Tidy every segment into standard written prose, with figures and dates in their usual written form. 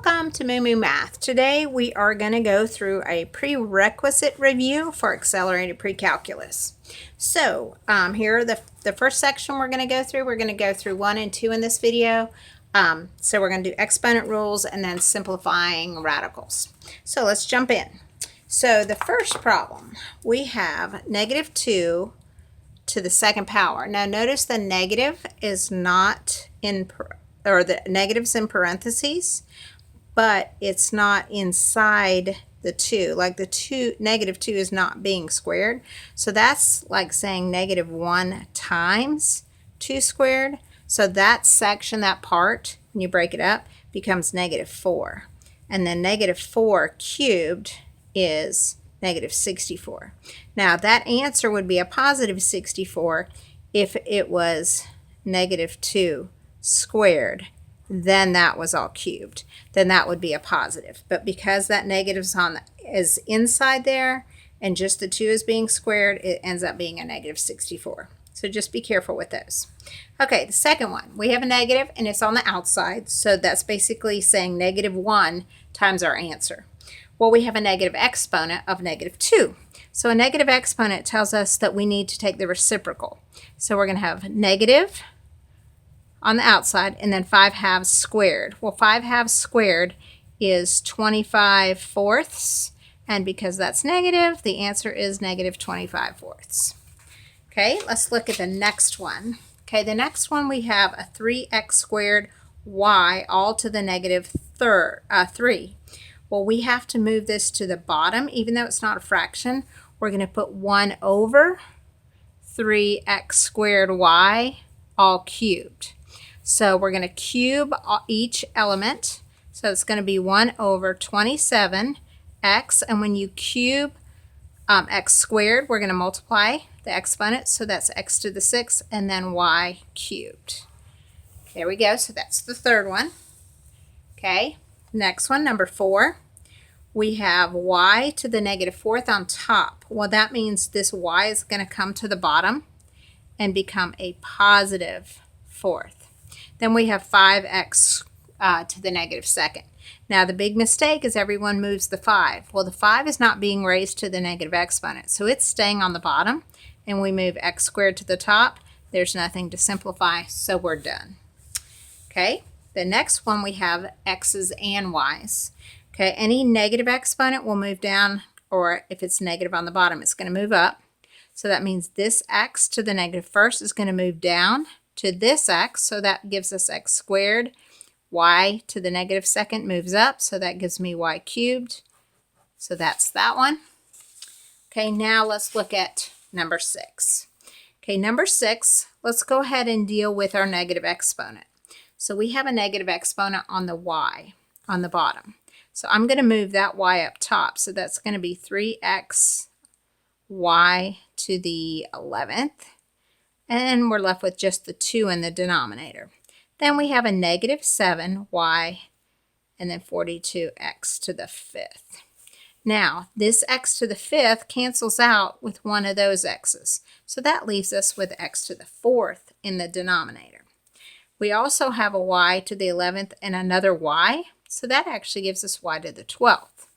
Welcome to MooMooMath. Today we are going to go through a prerequisite review for accelerated pre-calculus. So here are the first section we're going to go through. We're going to go through 1 and 2 in this video. So we're going to do exponent rules and then simplifying radicals. So let's jump in. So the first problem, we have -2 to the second power. Now notice the negative is not in, or the negative's in parentheses, but it's not inside the 2. Like the -2 is not being squared. So that's like saying -1 times 2 squared. So that section, that part, when you break it up, becomes -4. And then -4 cubed is -64. Now that answer would be a +64 if it was -2 squared. Then that was all cubed. Then that would be a positive. But because that negative's is inside there and just the 2 is being squared, it ends up being a -64. So just be careful with those. Okay, the second one, we have a negative and it's on the outside. So that's basically saying -1 times our answer. Well, we have a negative exponent of -2. So a negative exponent tells us that we need to take the reciprocal. So we're going to have negative on the outside and then 5/2 squared. Well, 5/2 squared is 25/4, and because that's negative, the answer is -25/4. Okay, let's look at the next one. Okay, the next one we have a 3x squared y all to the -3. Well, we have to move this to the bottom. Even though it's not a fraction, we're going to put 1 over 3x squared y all cubed. So we're going to cube each element. So it's going to be 1 over 27x. And when you cube x squared, we're going to multiply the exponent. So that's x to the 6 and then y cubed. There we go. So that's the third one. Okay. Next one, number 4. We have y to the -4th on top. Well, that means this y is going to come to the bottom and become a +4th. Then we have 5x to the -2nd. Now the big mistake is everyone moves the 5. Well, the 5 is not being raised to the negative exponent, so it's staying on the bottom, and we move x squared to the top. There's nothing to simplify, so we're done. Okay, the next one we have x's and y's. Okay, any negative exponent will move down, or if it's negative on the bottom, it's going to move up. So that means this x to the -1st is going to move down to this x, so that gives us x squared. Y to the -2nd moves up, so that gives me y cubed. So that's that one. Okay, now let's look at number 6. Okay, number 6, let's go ahead and deal with our negative exponent. So we have a negative exponent on the y on the bottom. So I'm going to move that y up top. So that's going to be 3x y to the 11th. And we're left with just the 2 in the denominator. Then we have a -7y and then 42x to the 5th. Now, this x to the 5th cancels out with one of those x's. So that leaves us with x to the 4th in the denominator. We also have a y to the 11th and another y. So that actually gives us y to the 12th.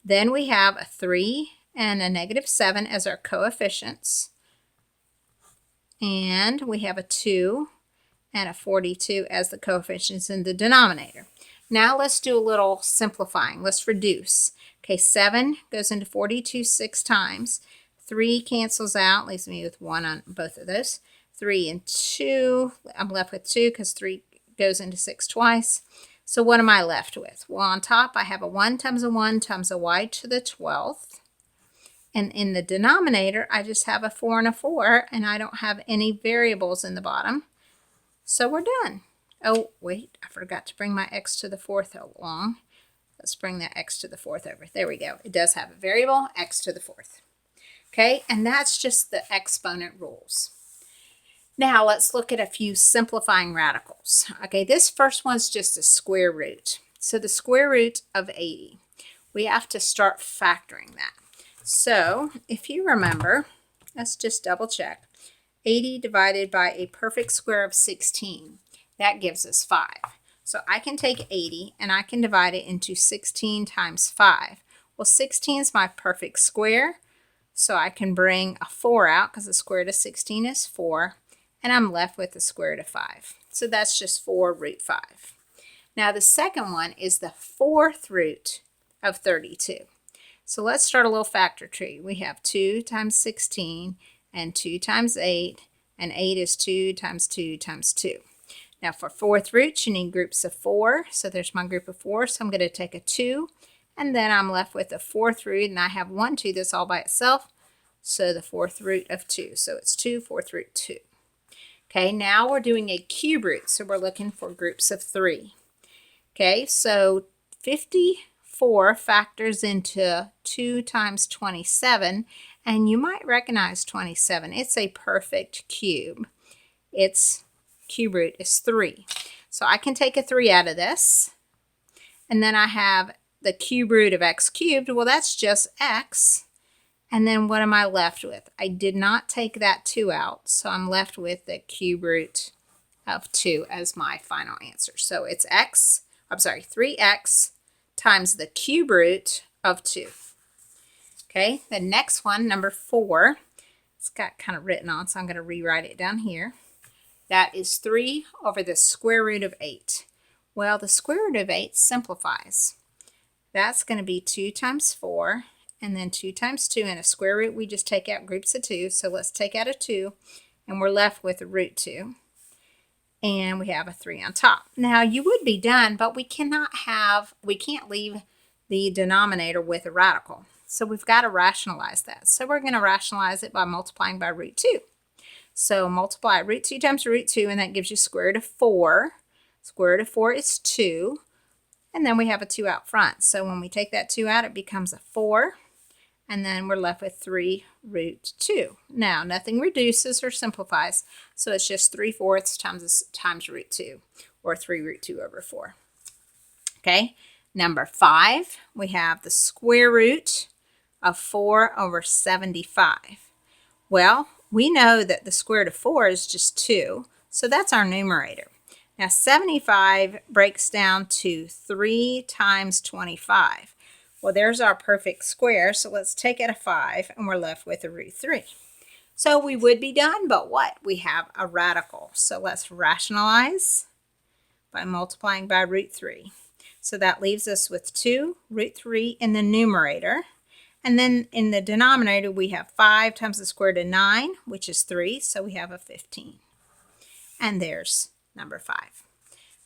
Then we have a 3 and a -7 as our coefficients. And we have a 2 and a 42 as the coefficients in the denominator. Now let's do a little simplifying. Let's reduce. Okay, 7 goes into 42 6 times. 3 cancels out, leaves me with 1 on both of those. 3 and 2, I'm left with 2 because 3 goes into 6 twice. So what am I left with? Well, on top I have a 1 times a 1 times a y to the 12th. And in the denominator, I just have a 4 and a 4, and I don't have any variables in the bottom. So we're done. Oh, wait, I forgot to bring my x to the 4th along. Let's bring that x to the 4th over. There we go. It does have a variable, x to the 4th. Okay, and that's just the exponent rules. Now let's look at a few simplifying radicals. Okay, this first one's just a square root. So the square root of 80. We have to start factoring that. So if you remember, let's just double check. 80 divided by a perfect square of 16. That gives us 5. So I can take 80 and I can divide it into 16 times 5. Well, 16 is my perfect square, so I can bring a 4 out because the square root of 16 is 4, and I'm left with the square root of 5. So that's just 4 root 5. Now the second one is the 4th root of 32. So let's start a little factor tree. We have 2 times 16 and 2 times 8, and 8 is 2 times 2 times 2. Now for 4th roots, you need groups of 4. So there's my group of 4. So I'm going to take a 2, and then I'm left with the 4th root, and I have 1 2 that's all by itself. So the 4th root of 2. So it's 2 4th root 2. Okay, now we're doing a cube root. So we're looking for groups of 3. Okay, so 54 factors into 2 times 27, and you might recognize 27. It's a perfect cube. Its cube root is 3. So I can take a 3 out of this, and then I have the cube root of x cubed. Well, that's just x. And then what am I left with? I did not take that 2 out, so I'm left with the cube root of 2 as my final answer. So it's 3x times the cube root of 2. Okay, the next one, number 4, it's got kind of written on, so I'm going to rewrite it down here. That is 3 over the square root of 8. Well, the square root of 8 simplifies. That's going to be 2 times 4, and then 2 times 2. In a square root, we just take out groups of 2. So let's take out a 2, and we're left with a root 2. And we have a 3 on top. Now, you would be done, but we can't leave the denominator with a radical. So we've got to rationalize that. So we're going to rationalize it by multiplying by root 2. So multiply root 2 times root 2, and that gives you square root of 4. Square root of 4 is 2. And then we have a 2 out front. So when we take that 2 out, it becomes a 4. And then we're left with 3 root 2. Now, nothing reduces or simplifies. So it's just 3/4 times root 2, or 3 root 2 over 4. Okay, number 5, we have the square root of 4 over 75. Well, we know that the square root of 4 is just 2, so that's our numerator. Now 75 breaks down to 3 times 25. Well, there's our perfect square, so let's take out a 5, and we're left with a root 3. So we would be done, but what? We have a radical. So let's rationalize by multiplying by root 3. So that leaves us with 2 root 3 in the numerator. And then in the denominator, we have 5 times the square root of 9, which is 3, so we have a 15. And there's number 5.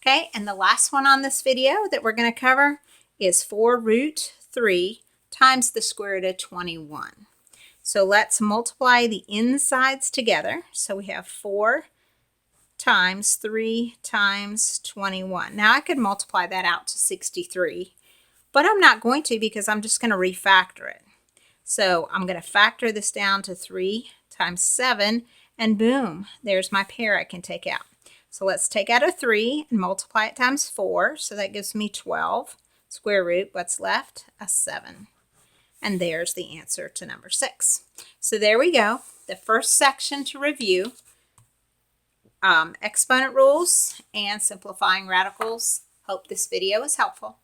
Okay, and the last one on this video that we're going to cover is 4 root 3 times the square root of 21. So let's multiply the insides together. So we have 4 times 3 times 21. Now I could multiply that out to 63, but I'm not going to because I'm just going to refactor it. So I'm going to factor this down to 3 times 7, and boom, there's my pair I can take out. So let's take out a 3 and multiply it times 4, so that gives me 12. Square root, what's left? A 7. And there's the answer to number 6. So there we go. The first section to review, exponent rules and simplifying radicals. Hope this video is helpful.